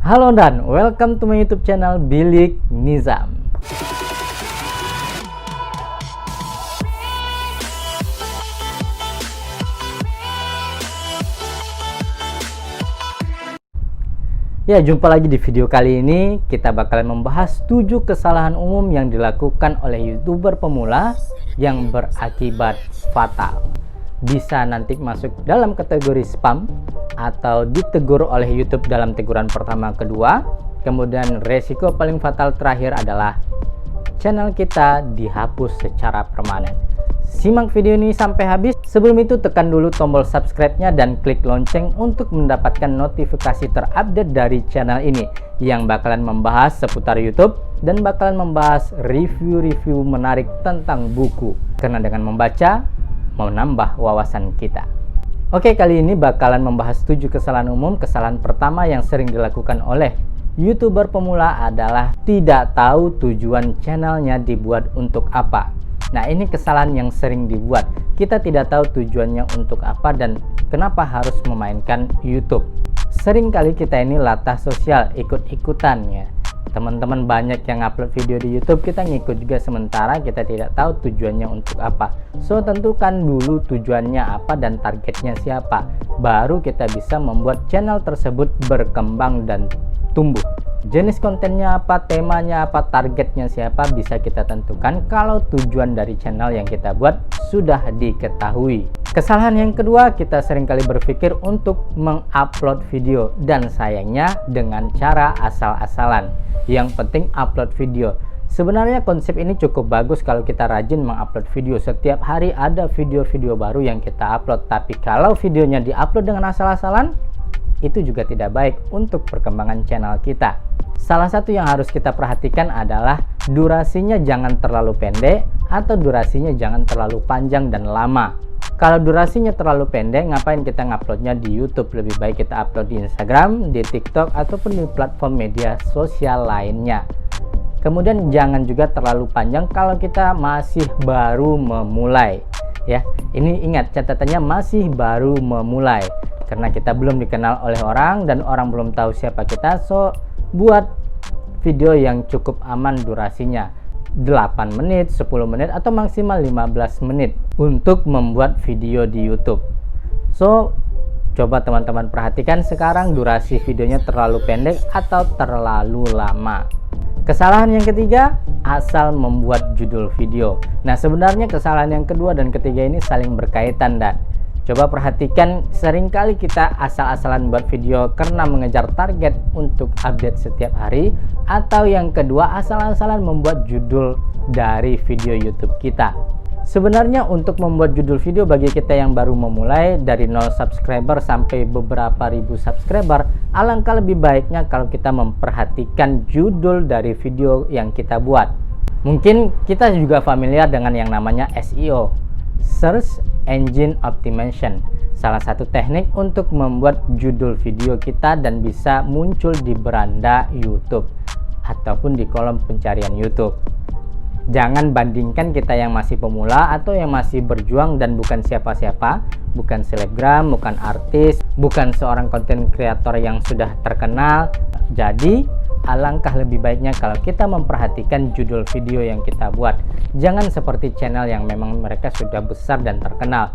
Halo dan welcome to my YouTube channel Bilik Nizam. Ya, jumpa lagi di video kali ini. Kita bakalan membahas 7 kesalahan umum yang dilakukan oleh YouTuber pemula yang berakibat fatal. Bisa nanti masuk dalam kategori spam atau ditegur oleh YouTube dalam teguran pertama kedua. Kemudian resiko paling fatal terakhir adalah channel kita dihapus secara permanen. Simak video ini sampai habis. Sebelum itu tekan dulu tombol subscribe-nya dan klik lonceng untuk mendapatkan notifikasi terupdate dari channel ini yang bakalan membahas seputar YouTube dan bakalan membahas review-review menarik tentang buku. Karena dengan membaca menambah wawasan kita. Oke, kali ini bakalan membahas 7 kesalahan umum. Kesalahan pertama yang sering dilakukan oleh YouTuber pemula adalah tidak tahu tujuan channelnya dibuat untuk apa. Nah, ini kesalahan yang sering dibuat. Kita tidak tahu tujuannya untuk apa dan kenapa harus memainkan YouTube. Sering kali kita ini latah sosial, ikut-ikutan ya. Teman-teman banyak yang upload video di YouTube, kita ngikut juga sementara kita tidak tahu tujuannya untuk apa. So, tentukan dulu tujuannya apa dan targetnya siapa. Baru kita bisa membuat channel tersebut berkembang dan tumbuh. Jenis kontennya apa, temanya apa, targetnya siapa bisa kita tentukan kalau tujuan dari channel yang kita buat sudah diketahui. Kesalahan yang kedua, kita seringkali berpikir untuk mengupload video dan sayangnya dengan cara asal-asalan. Yang penting upload video. Sebenarnya konsep ini cukup bagus kalau kita rajin mengupload video. Setiap hari ada video-video baru yang kita upload. Tapi kalau videonya diupload dengan asal-asalan, itu juga tidak baik untuk perkembangan channel kita. Salah satu yang harus kita perhatikan adalah durasinya jangan terlalu pendek atau durasinya jangan terlalu panjang dan lama. Kalau durasinya terlalu pendek, ngapain kita nguploadnya di YouTube? Lebih baik kita upload di Instagram, di TikTok, ataupun di platform media sosial lainnya. Kemudian jangan juga terlalu panjang kalau kita masih baru memulai. Ya, ini ingat catatannya masih baru memulai. Karena kita belum dikenal oleh orang dan orang belum tahu siapa kita, so buat video yang cukup aman durasinya. 8 menit, 10 menit, atau maksimal 15 menit untuk membuat video di YouTube. So, coba teman-teman perhatikan sekarang durasi videonya terlalu pendek atau terlalu lama. Kesalahan yang ketiga, asal membuat judul video. Nah, sebenarnya kesalahan yang kedua dan ketiga ini saling berkaitan dan coba perhatikan, seringkali kita asal-asalan buat video karena mengejar target untuk update setiap hari, atau yang kedua asal-asalan membuat judul dari video YouTube kita. Sebenarnya untuk membuat judul video bagi kita yang baru memulai dari 0 subscriber sampai beberapa ribu subscriber, alangkah lebih baiknya kalau kita memperhatikan judul dari video yang kita buat. Mungkin kita juga familiar dengan yang namanya SEO, Search Engine Optimization, salah satu teknik untuk membuat judul video kita dan bisa muncul di beranda YouTube ataupun di kolom pencarian YouTube. Jangan bandingkan kita yang masih pemula atau yang masih berjuang dan bukan siapa-siapa, bukan selebgram, bukan artis, bukan seorang konten kreator yang sudah terkenal. Jadi alangkah lebih baiknya kalau kita memperhatikan judul video yang kita buat. Jangan seperti channel yang memang mereka sudah besar dan terkenal.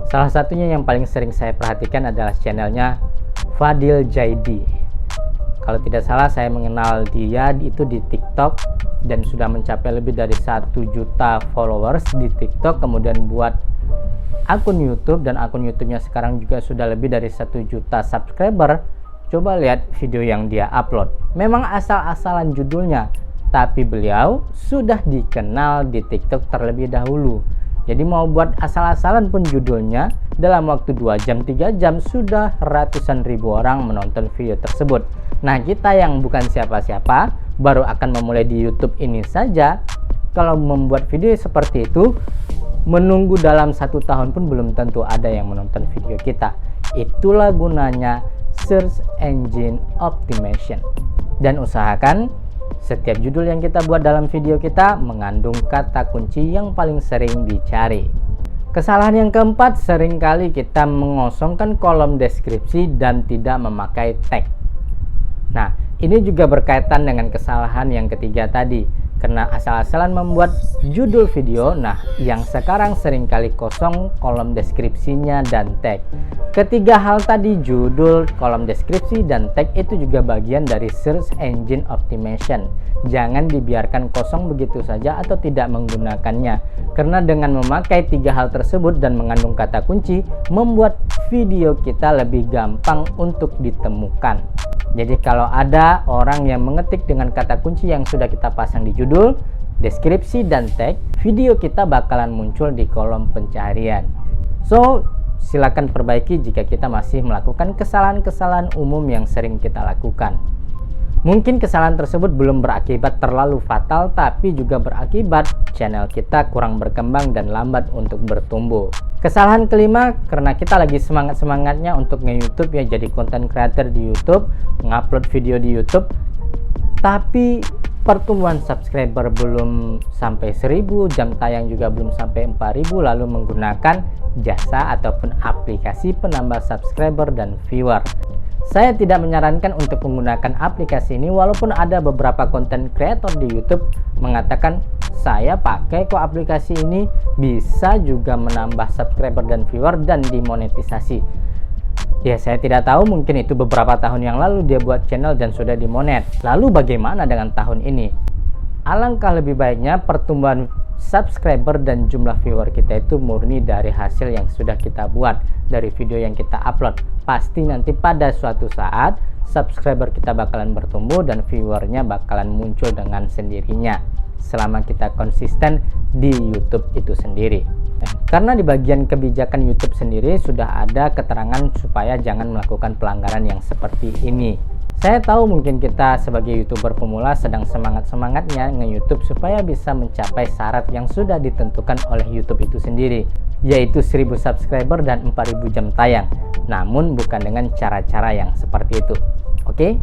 Salah satunya yang paling sering saya perhatikan adalah channelnya Fadil Jaidi. Kalau tidak salah saya mengenal dia itu di TikTok dan sudah mencapai lebih dari 1 juta followers di TikTok. Kemudian buat akun YouTube dan akun YouTube-nya sekarang juga sudah lebih dari 1 juta subscriber. Coba lihat video yang dia upload. Memang asal-asalan judulnya, tapi beliau sudah dikenal di TikTok terlebih dahulu. Jadi mau buat asal-asalan pun judulnya, dalam waktu 2 jam 3 jam sudah ratusan ribu orang menonton video tersebut. Nah, kita yang bukan siapa-siapa, baru akan memulai di YouTube ini saja, kalau membuat video seperti itu, menunggu dalam 1 tahun pun belum tentu ada yang menonton video kita. Itulah gunanya Search Engine Optimization. Dan usahakan setiap judul yang kita buat dalam video kita mengandung kata kunci yang paling sering dicari. Kesalahan yang keempat, seringkali kita mengosongkan kolom deskripsi dan tidak memakai tag. Nah, Ini juga berkaitan dengan kesalahan yang ketiga tadi, karena asal-asalan membuat judul video. Nah, yang sekarang seringkali kosong kolom deskripsinya dan tag. Ketiga hal tadi, judul, kolom deskripsi, dan tag, itu juga bagian dari search engine optimization. Jangan dibiarkan kosong begitu saja atau tidak menggunakannya, karena dengan memakai tiga hal tersebut dan mengandung kata kunci, membuat video kita lebih gampang untuk ditemukan. Jadi kalau ada orang yang mengetik dengan kata kunci yang sudah kita pasang di judul, deskripsi, dan tag, video kita bakalan muncul di kolom pencarian. So, silakan perbaiki jika kita masih melakukan kesalahan-kesalahan umum yang sering kita lakukan. Mungkin kesalahan tersebut belum berakibat terlalu fatal, tapi juga berakibat channel kita kurang berkembang dan lambat untuk bertumbuh. Kesalahan kelima, karena kita lagi semangat-semangatnya untuk nge-YouTube ya, jadi content creator di YouTube, ngupload video di YouTube, tapi pertumbuhan subscriber belum sampai 1000, jam tayang juga belum sampai 4000, lalu menggunakan jasa ataupun aplikasi penambah subscriber dan viewer. Saya tidak menyarankan untuk menggunakan aplikasi ini, walaupun ada beberapa konten kreator di YouTube mengatakan saya pakai kok aplikasi ini, bisa juga menambah subscriber dan viewer dan dimonetisasi. Ya, saya tidak tahu, mungkin itu beberapa tahun yang lalu dia buat channel dan sudah dimonet. Lalu bagaimana dengan tahun ini? Alangkah lebih baiknya pertumbuhan subscriber dan jumlah viewer kita itu murni dari hasil yang sudah kita buat, dari video yang kita upload. Pasti nanti pada suatu saat subscriber kita bakalan bertumbuh dan viewernya bakalan muncul dengan sendirinya, selama kita konsisten di YouTube itu sendiri. Karena di bagian kebijakan YouTube sendiri sudah ada keterangan supaya jangan melakukan pelanggaran yang seperti ini. Saya tahu mungkin kita sebagai YouTuber pemula sedang semangat-semangatnya nge-YouTube supaya bisa mencapai syarat yang sudah ditentukan oleh YouTube itu sendiri, yaitu 1000 subscriber dan 4000 jam tayang. Namun bukan dengan cara-cara yang seperti itu. Oke?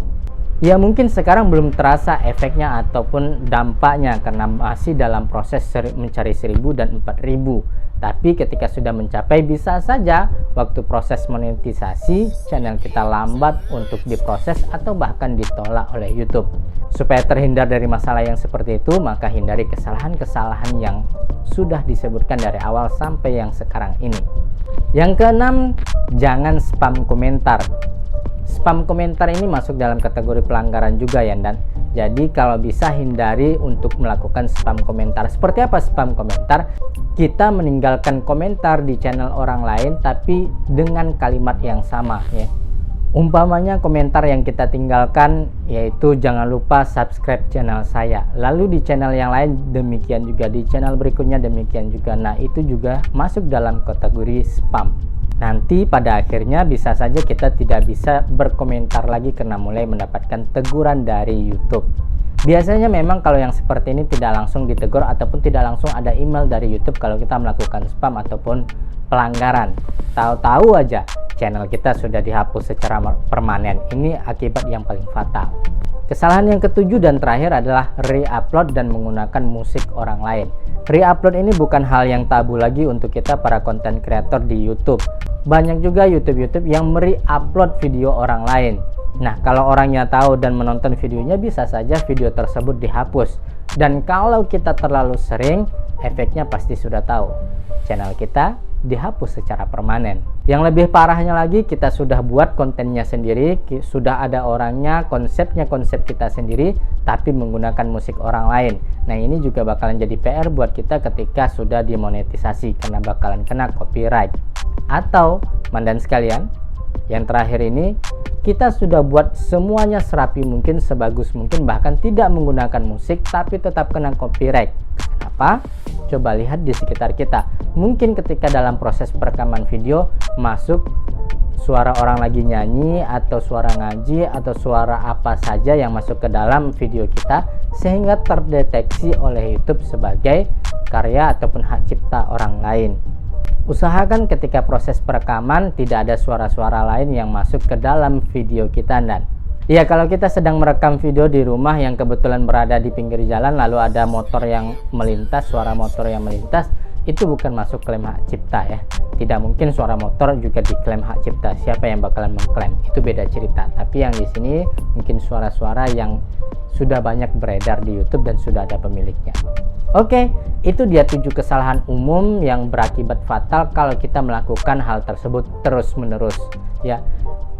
Ya, mungkin sekarang belum terasa efeknya ataupun dampaknya karena masih dalam proses mencari 1000 dan 4000. Tapi ketika sudah mencapai, bisa saja waktu proses monetisasi channel kita lambat untuk diproses atau bahkan ditolak oleh YouTube. Supaya terhindar dari masalah yang seperti itu, maka hindari kesalahan-kesalahan yang sudah disebutkan dari awal sampai yang sekarang ini. Yang keenam, jangan spam komentar. Spam komentar ini masuk dalam kategori pelanggaran juga ya, dan jadi kalau bisa hindari untuk melakukan spam komentar. Seperti apa spam komentar? Kita meninggalkan komentar di channel orang lain tapi dengan kalimat yang sama ya. Umpamanya komentar yang kita tinggalkan yaitu jangan lupa subscribe channel saya, lalu di channel yang lain demikian juga, di channel berikutnya demikian juga. Nah, itu juga masuk dalam kategori spam. Nanti pada akhirnya bisa saja kita tidak bisa berkomentar lagi karena mulai mendapatkan teguran dari YouTube. Biasanya memang kalau yang seperti ini tidak langsung ditegur ataupun tidak langsung ada email dari YouTube kalau kita melakukan spam ataupun pelanggaran. Tahu-tahu aja channel kita sudah dihapus secara permanen. Ini akibat yang paling fatal. Kesalahan yang ketujuh dan terakhir adalah re-upload dan menggunakan musik orang lain. Re-upload ini bukan hal yang tabu lagi untuk kita para konten kreator di YouTube. Banyak juga YouTube yang mere-upload video orang lain. Nah, kalau orangnya tahu dan menonton videonya, bisa saja video tersebut dihapus. Dan kalau kita terlalu sering, efeknya pasti sudah tahu. Channel kita dihapus secara permanen. Yang lebih parahnya lagi, kita sudah buat kontennya sendiri, sudah ada orangnya, konsep kita sendiri, tapi menggunakan musik orang lain. Nah, ini juga bakalan jadi PR buat kita ketika sudah dimonetisasi, karena bakalan kena copyright. Atau, mandan sekalian, yang terakhir ini, kita sudah buat semuanya serapi mungkin, sebagus mungkin, bahkan tidak menggunakan musik, tapi tetap kena copyright. Kenapa? Coba lihat di sekitar kita. Mungkin ketika dalam proses perekaman video masuk suara orang lagi nyanyi atau suara ngaji atau suara apa saja yang masuk ke dalam video kita, sehingga terdeteksi oleh YouTube sebagai karya ataupun hak cipta orang lain. Usahakan ketika proses perekaman tidak ada suara-suara lain yang masuk ke dalam video kita. Dan ya, kalau kita sedang merekam video di rumah yang kebetulan berada di pinggir jalan, lalu ada motor yang melintas, suara motor yang melintas, itu bukan masuk klaim hak cipta ya. Tidak mungkin suara motor juga diklaim hak cipta. Siapa yang bakalan mengklaim? Itu beda cerita. Tapi yang di sini mungkin suara-suara yang sudah banyak beredar di YouTube dan sudah ada pemiliknya. Oke, itu dia 7 kesalahan umum yang berakibat fatal kalau kita melakukan hal tersebut terus-menerus ya.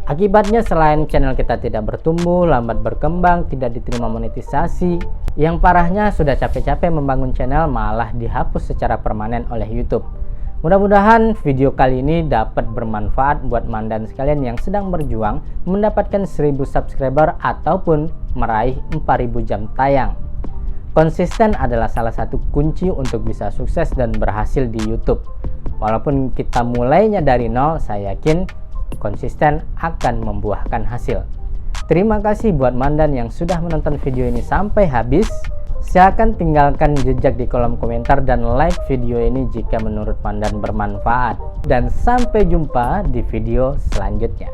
Akibatnya selain channel kita tidak bertumbuh, lambat berkembang, tidak diterima monetisasi, yang parahnya sudah capek-capek membangun channel malah dihapus secara permanen oleh YouTube. Mudah-mudahan video kali ini dapat bermanfaat buat mandan sekalian yang sedang berjuang mendapatkan 1000 subscriber ataupun meraih 4000 jam tayang. Konsisten adalah salah satu kunci untuk bisa sukses dan berhasil di YouTube. Walaupun kita mulainya dari nol, saya yakin konsisten akan membuahkan hasil. Terima kasih buat mandan yang sudah menonton video ini sampai habis. Silahkan tinggalkan jejak di kolom komentar dan like video ini jika menurut mandan bermanfaat. Dan sampai jumpa di video selanjutnya.